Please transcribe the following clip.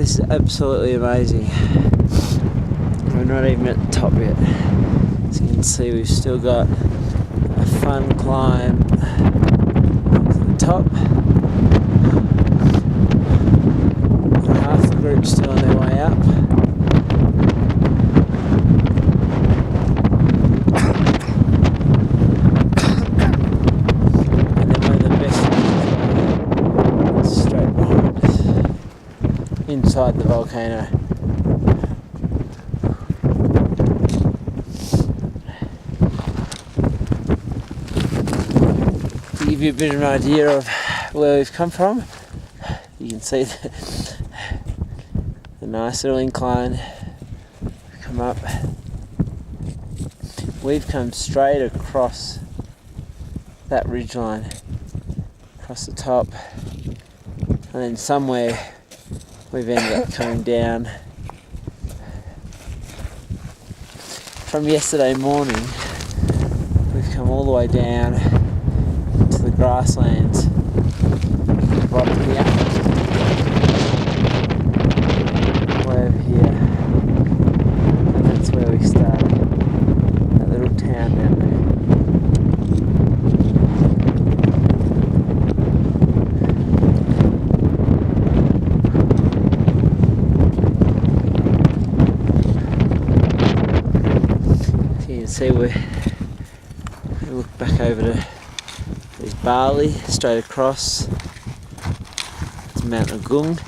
This is absolutely amazing. We're not even at the top yet. As you can see, we've still got a fun climb to the top. Half the group's still on their way up. And then one of the best is straight behind us, inside the volcano. To give you a bit of an idea of where we've come from, you can see the nice little incline. Come up. We've come straight across that ridgeline, across the top, and then somewhere we've ended up coming down. From yesterday morning, we've come all the way down to the grasslands, right here, way over here, and that's where we started, that little town down there. You can see we look back over to there's Bali straight across. It's Mount Agung.